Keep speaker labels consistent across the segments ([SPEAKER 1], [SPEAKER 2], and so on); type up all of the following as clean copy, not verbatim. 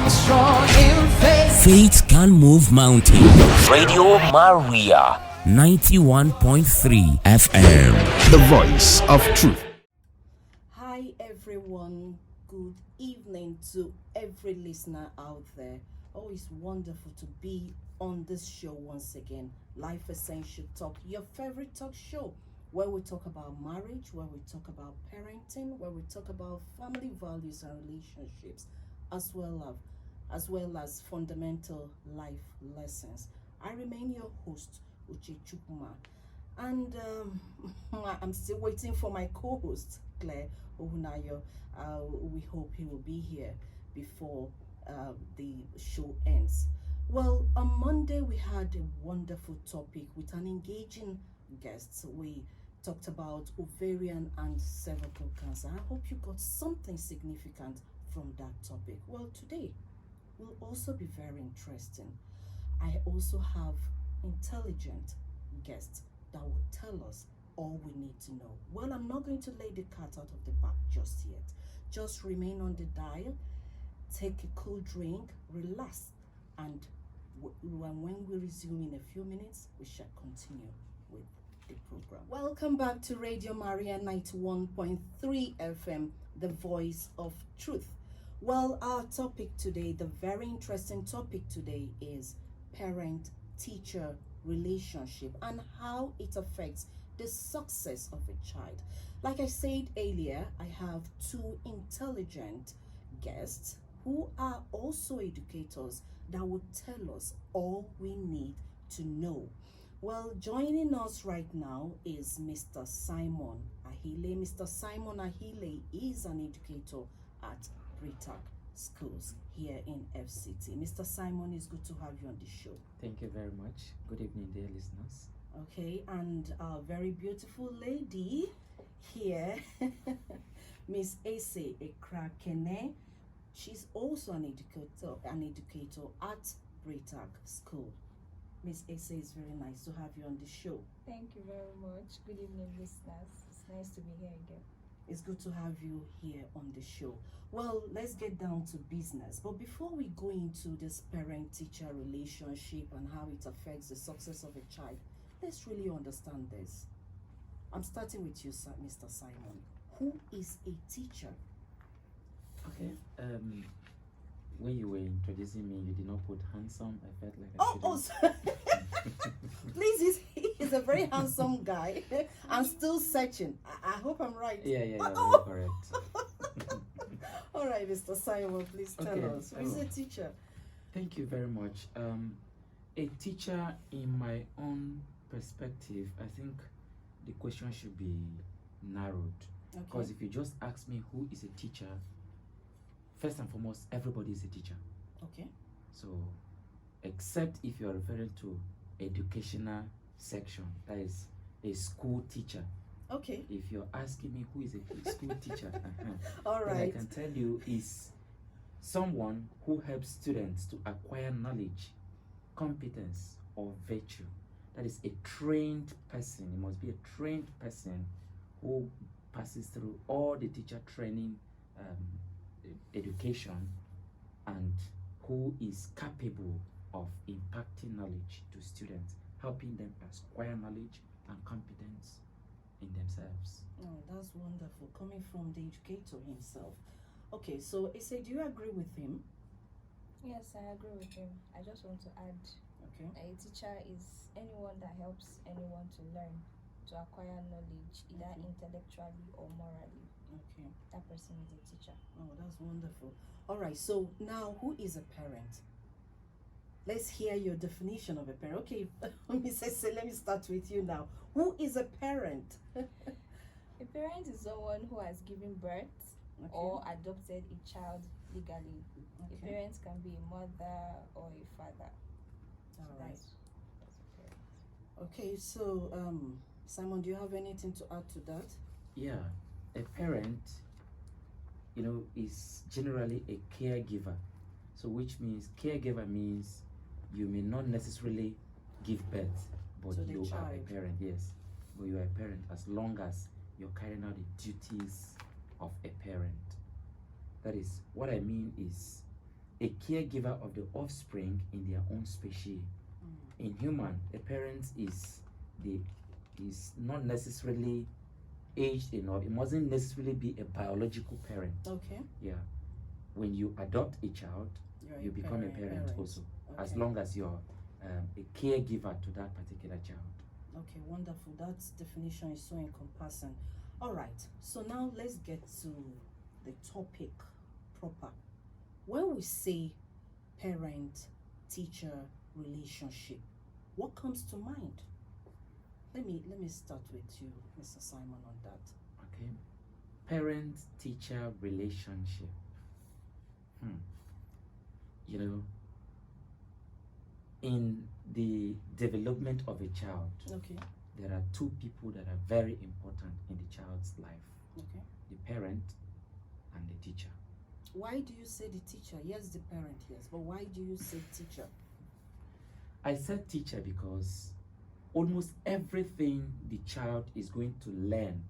[SPEAKER 1] strong in faith.
[SPEAKER 2] Faith can move mountains.
[SPEAKER 3] Radio Maria
[SPEAKER 2] 91.3 FM.
[SPEAKER 4] The voice of truth.
[SPEAKER 5] Hi everyone, good evening to every listener out there. Oh, it's wonderful to be on this show once again. Life Essential Talk, your favorite talk show, where we talk about marriage, where we talk about parenting, where we talk about family values and relationships, as well as fundamental life lessons. I remain your host, Uche Chukwuma, and I'm still waiting for my co-host, Clare, Ohunayo. We hope he will be here before the show ends. Well, on Monday we had a wonderful topic with an engaging guest. We talked about ovarian and cervical cancer. I hope you got something significant from that topic. Well, today will also be very interesting. I also have intelligent guests that will tell us all we need to know. Well, I'm not going to lay the cat out of the bag just yet. Just remain on the dial, take a cool drink, relax, and when we resume in a few minutes, we shall continue with the program. Welcome back to Radio Maria 91.3 FM, the voice of truth. Well, our topic today, the very interesting topic today, is parent-teacher relationship and how it affects the success of a child. Like I said earlier, I have two intelligent guests who are also educators that will tell us all we need to know. Well, joining us right now is Mr. Simon Ahile. Mr. Simon Ahile is an educator at pragmatic schools here in FCT. Mr. Simon, it's good to have you on the show.
[SPEAKER 6] Thank you very much. Good evening, dear listeners.
[SPEAKER 5] Okay, and a very beautiful lady here, Miss Ese Ekrakene. She's also an educator at pragmatic school. Miss Ese, it's very nice to have you on the show.
[SPEAKER 7] Thank you very much. Good evening, listeners. It's nice to be here again.
[SPEAKER 5] It's good to have you here on the show. Well, let's get down to business. But before we go into this parent-teacher relationship and how it affects the success of a child, let's really understand this. I'm starting with you, Mr. Simon. Who is a teacher?
[SPEAKER 6] Okay. When you were introducing me, you did not put handsome. I felt like I
[SPEAKER 5] sorry. Please, he's a very handsome guy. I'm still searching. I hope I'm right.
[SPEAKER 6] Yeah, you're correct.
[SPEAKER 5] All right, Mr. Simon, please tell us. Who is a teacher?
[SPEAKER 6] Thank you very much. A teacher, in my own perspective, I think the question should be narrowed. Because if you just ask me who is a teacher, first and foremost, everybody is a teacher.
[SPEAKER 5] Okay.
[SPEAKER 6] So, except if you are referring to educational section, that is a school teacher.
[SPEAKER 5] Okay.
[SPEAKER 6] If you're asking me who is a school teacher,
[SPEAKER 5] all right.
[SPEAKER 6] What I can tell you is someone who helps students to acquire knowledge, competence, or virtue. That is a trained person. It must be a trained person who passes through all the teacher training education and who is capable of impacting knowledge to students, helping them acquire knowledge and competence in themselves.
[SPEAKER 5] Oh, that's wonderful, coming from the educator himself. Okay, so Issa, do you agree with him?
[SPEAKER 7] Yes, I agree with him. I just want to add, a teacher is anyone that helps anyone to learn, to acquire knowledge, either intellectually or morally.
[SPEAKER 5] Okay.
[SPEAKER 7] That person is a teacher.
[SPEAKER 5] Oh, that's wonderful. All right, so now who is a parent? Let's hear your definition of a parent. Okay, Mrs. let me start with you now. Who is a parent?
[SPEAKER 7] A parent is someone who has given birth or adopted a child legally. A parent can be a mother or a father.
[SPEAKER 5] All right. Okay, so Simon, do you have anything to add to that?
[SPEAKER 6] Yeah, a parent, is generally a caregiver. So which means caregiver means you may not necessarily give birth, but you are a parent, yes. But you are a parent as long as you're carrying out the duties of a parent. That is, what I mean is, a caregiver of the offspring in their own species. In human, a parent is not necessarily aged enough. It mustn't necessarily be a biological parent.
[SPEAKER 5] Okay.
[SPEAKER 6] Yeah. When you adopt a child, you become a parent also, as long as you're a caregiver to that particular child.
[SPEAKER 5] Okay, wonderful. That definition is so encompassing. All right, so now let's get to the topic proper. When we say parent-teacher relationship, what comes to mind? Let me start with you, Mr. Simon, on that.
[SPEAKER 6] Okay. Parent-teacher relationship. You know, in the development of a child,
[SPEAKER 5] Okay.
[SPEAKER 6] there are two people that are very important in the child's life.
[SPEAKER 5] Okay.
[SPEAKER 6] The parent and the teacher.
[SPEAKER 5] Why do you say the teacher? Yes, the parent, yes. But why do you say teacher?
[SPEAKER 6] I said teacher because almost everything the child is going to learn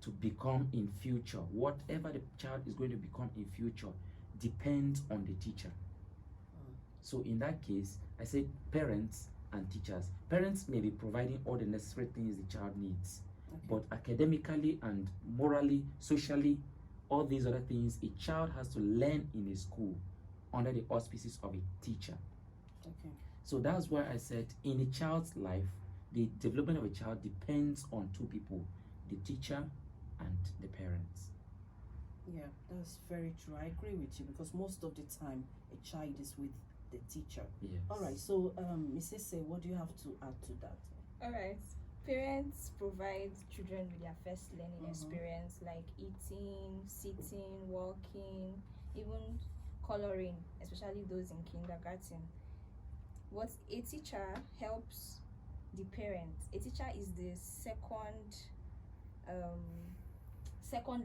[SPEAKER 6] to become in future, whatever the child is going to become in future, depends on the teacher. So in that case, I said parents and teachers. Parents may be providing all the necessary things the child needs, but academically and morally, socially, all these other things a child has to learn in a school under the auspices of a teacher.
[SPEAKER 5] Okay.
[SPEAKER 6] So that's why I said in a child's life, the development of a child depends on two people, the teacher and the parents.
[SPEAKER 5] Yeah, that's very true. I agree with you because most of the time a child is with the teacher.
[SPEAKER 6] Yes.
[SPEAKER 5] All right, so Mrs. Say, what do you have to add to that?
[SPEAKER 7] All right. Parents provide children with their first learning experience, like eating, sitting, walking, even coloring, especially those in kindergarten. What a teacher helps the parent. A teacher is the second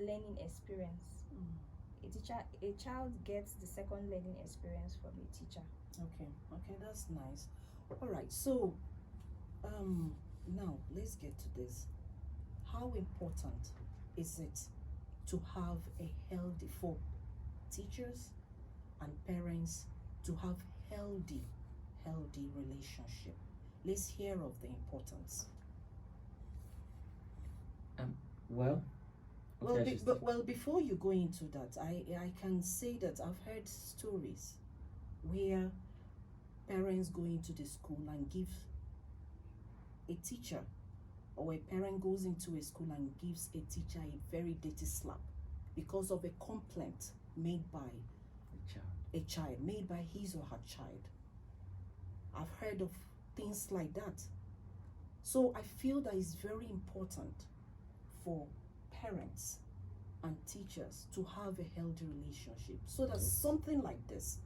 [SPEAKER 7] learning experience. A child gets the second learning experience from a teacher.
[SPEAKER 5] Okay, that's nice. All right, so now let's get to this. How important is it to have a healthy, for teachers and parents to have healthy relationship? Let's hear of the importance. Well, before you go into that, I can say that I've heard stories where parents go into the school and give a teacher, or a parent goes into a school and gives a teacher a very dirty slap because of a complaint made by a child, made by his or her child. I've heard of things like that. So I feel that it's very important for parents and teachers to have a healthy relationship so that something like this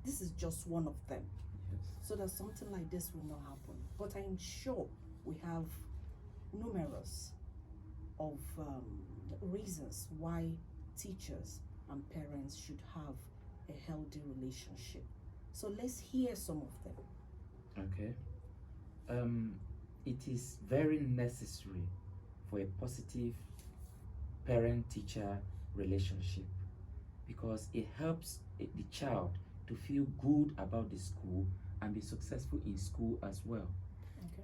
[SPEAKER 5] is just one of them, so that something like this will not happen. But I'm sure we have numerous of reasons why teachers and parents should have a healthy relationship. So let's hear some of them.
[SPEAKER 6] Okay. It is very necessary for a positive parent-teacher relationship because it helps the child to feel good about the school and be successful in school as well.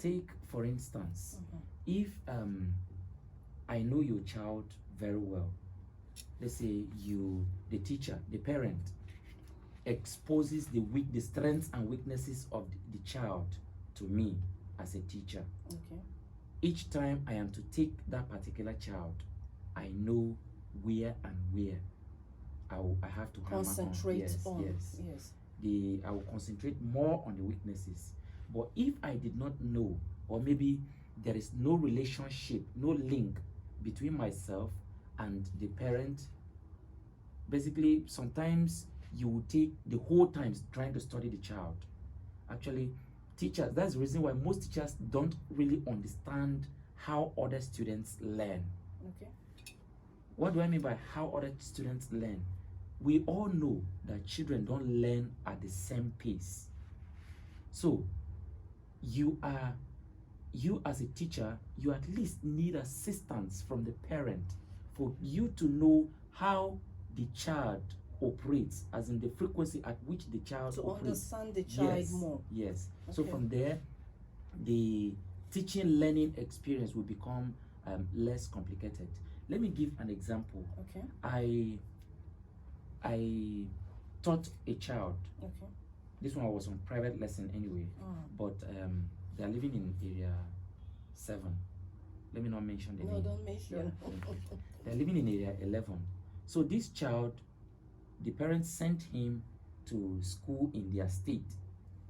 [SPEAKER 6] Take, for instance, if I know your child very well, let's say the teacher, the parent, exposes the strengths and weaknesses of the child to me as a teacher. Each time I am to take that particular child, I know where I have to
[SPEAKER 5] concentrate on.
[SPEAKER 6] I will concentrate more on the weaknesses. But if I did not know, or maybe there is no relationship, no link between myself and the parent, basically sometimes you will take the whole time trying to study the child. Actually, teachers, that's the reason why most teachers don't really understand how other students learn. What do I mean by how other students learn? We all know that children don't learn at the same pace. So you as a teacher, you at least need assistance from the parent for you to know how the child operates, as in the frequency at which the child
[SPEAKER 5] To
[SPEAKER 6] operates.
[SPEAKER 5] understand the child
[SPEAKER 6] Yes,
[SPEAKER 5] more.
[SPEAKER 6] yes. So
[SPEAKER 5] Okay.
[SPEAKER 6] from there, the teaching learning experience will become less complicated. Let me give an example.
[SPEAKER 5] Okay.
[SPEAKER 6] I taught a child.
[SPEAKER 5] Okay.
[SPEAKER 6] This one was on private lesson anyway, but they're living in area 7. Let me not mention the
[SPEAKER 5] No,
[SPEAKER 6] name.
[SPEAKER 5] don't mention.
[SPEAKER 6] Yeah. They're living in area 11. So this child, the parents sent him to school in their state.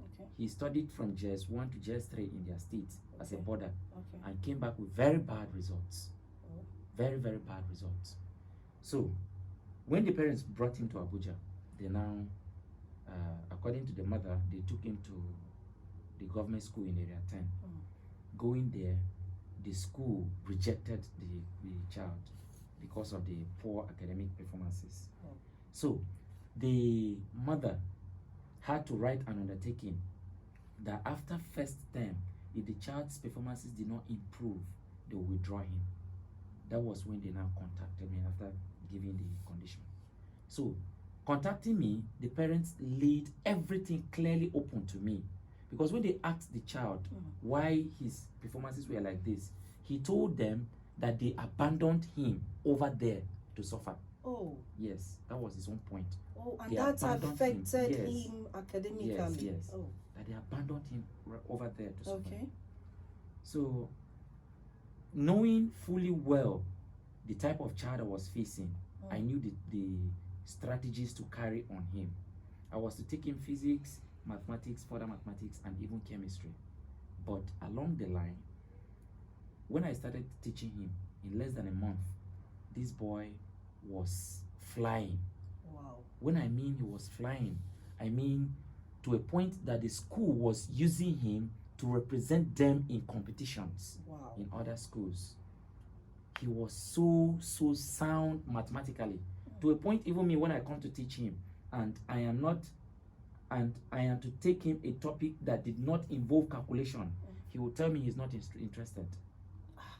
[SPEAKER 5] Okay.
[SPEAKER 6] He studied from JS1 to JS3 in their state as a
[SPEAKER 5] Okay.
[SPEAKER 6] boarder,
[SPEAKER 5] Okay.
[SPEAKER 6] and came back with very bad results.
[SPEAKER 5] Oh.
[SPEAKER 6] Very, very bad results. So when the parents brought him to Abuja, they now, according to the mother, they took him to the government school in area 10. Going there, the school rejected the child because of the poor academic performances.
[SPEAKER 5] Oh.
[SPEAKER 6] So the mother had to write an undertaking that after first term, if the child's performances did not improve, they will withdraw him. That was when they now contacted me after giving the condition. So contacting me, the parents laid everything clearly open to me, because when they asked the child why his performances were like this, he told them that they abandoned him over there to suffer.
[SPEAKER 5] Oh.
[SPEAKER 6] Yes, that was his own point.
[SPEAKER 5] Oh, and
[SPEAKER 6] They
[SPEAKER 5] that
[SPEAKER 6] abandoned
[SPEAKER 5] affected
[SPEAKER 6] him. Yes.
[SPEAKER 5] him academically.
[SPEAKER 6] Yes, yes.
[SPEAKER 5] Oh.
[SPEAKER 6] That they abandoned him over there to suffer.
[SPEAKER 5] Okay.
[SPEAKER 6] So, knowing fully well the type of child I was facing, I knew the strategies to carry on him. I was to take him physics, mathematics, further mathematics, and even chemistry. But along the line, when I started teaching him, in less than a month, this boy was flying.
[SPEAKER 5] Wow.
[SPEAKER 6] When I mean he was flying, I mean to a point that the school was using him to represent them in competitions.
[SPEAKER 5] Wow.
[SPEAKER 6] In other schools. He was so sound mathematically, to a point even me, when I come to teach him and I am to take him a topic that did not involve calculation, he will tell me he's not interested.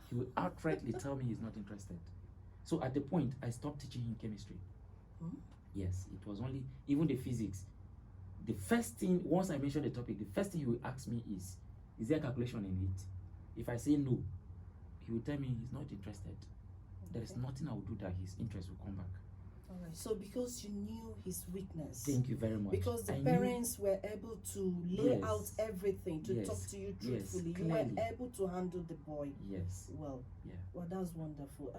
[SPEAKER 6] He will outrightly tell me he's not interested. So at the point, I stopped teaching him chemistry. Yes, it was only, even the physics. The first thing, once I mention the topic, the first thing he will ask me is there calculation in it? If I say no, he will tell me he's not interested. There is nothing I will do that his interest will come back.
[SPEAKER 5] All right. So because you knew his weakness.
[SPEAKER 6] Thank you very much.
[SPEAKER 5] Because the
[SPEAKER 6] I
[SPEAKER 5] parents were able to lay
[SPEAKER 6] Yes.
[SPEAKER 5] out everything, to
[SPEAKER 6] Yes.
[SPEAKER 5] talk to you
[SPEAKER 6] Yes,
[SPEAKER 5] truthfully. You were
[SPEAKER 6] clearly.
[SPEAKER 5] able to handle the boy
[SPEAKER 6] Yes.
[SPEAKER 5] well.
[SPEAKER 6] Yeah.
[SPEAKER 5] Well, that's wonderful.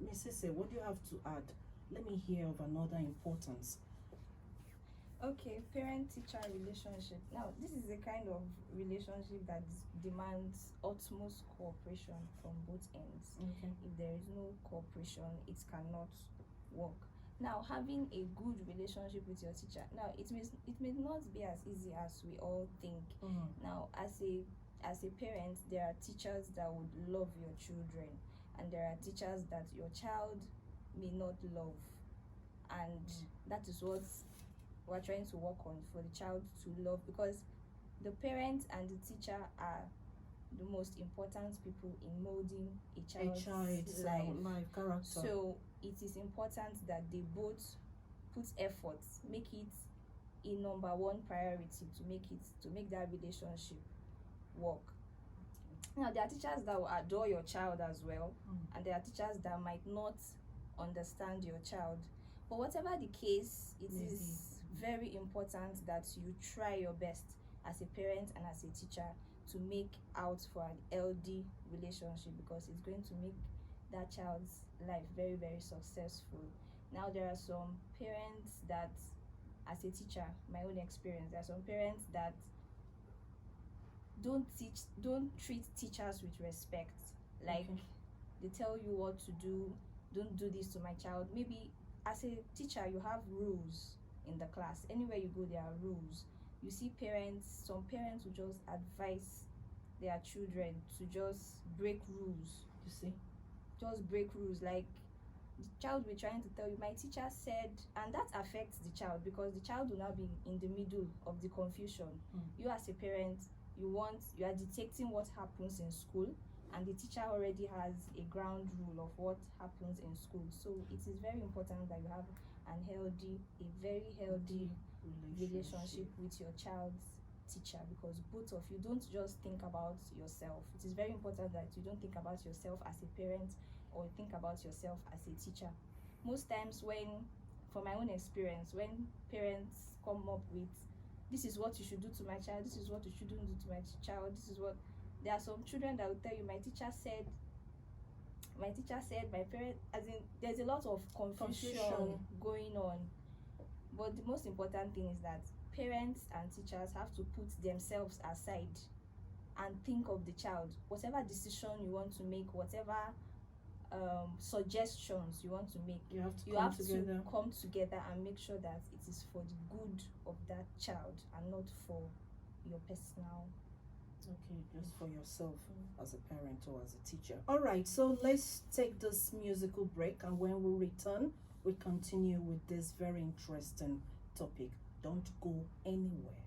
[SPEAKER 5] Mrs. What do you have to add? Let me hear of another importance.
[SPEAKER 7] Okay, parent-teacher relationship. Now, this is a kind of relationship that demands utmost cooperation from both ends.
[SPEAKER 5] Okay.
[SPEAKER 7] If there is no cooperation, it cannot work. Now, having a good relationship with your teacher. Now, it may not be as easy as we all think. Now, as a parent, there are teachers that would love your children, and there are teachers that your child may not love, and that is what we're trying to work on, for the child to love, because the parent and the teacher are the most important people in molding a child's life.
[SPEAKER 5] Character.
[SPEAKER 7] So it is important that they both put effort, make it a number one priority to make that relationship work. Now, there are teachers that will adore your child as well, and there are teachers that might not understand your child. But whatever the case, it is very important that you try your best as a parent and as a teacher to make out for an healthy relationship, because it's going to make that child's life very, very successful. Now, there are some parents that, as a teacher, my own experience, there are some parents that don't treat teachers with respect. Like, they tell you what to do, don't do this to my child. Maybe as a teacher, you have rules in the class. Anywhere you go, there are rules. You see some parents will just advise their children to just break rules. You see, just break rules. Like, the child will be trying to tell you, my teacher said, and that affects the child, because the child will now be in the middle of the confusion. You as a parent, you are detecting what happens in school, and the teacher already has a ground rule of what happens in school. So it is very important that you have and a very healthy relationship with your child's teacher, because both of you don't just think about yourself. It is very important that you don't think about yourself as a parent or think about yourself as a teacher. Most times from my own experience, when parents come up with, this is what you should do to my child, this is what you shouldn't do to my child, there are some children that will tell you, my teacher said, my parent, as in, there's a lot of confusion going on. But the most important thing is that parents and teachers have to put themselves aside and think of the child. Whatever decision you want to make, whatever suggestions you want to make, you have to come together and make sure that it is for the good of that child and not for your personal.
[SPEAKER 5] Okay, just for yourself as a parent or as a teacher. All right, so let's take this musical break, and when we return, we continue with this very interesting topic. Don't go anywhere.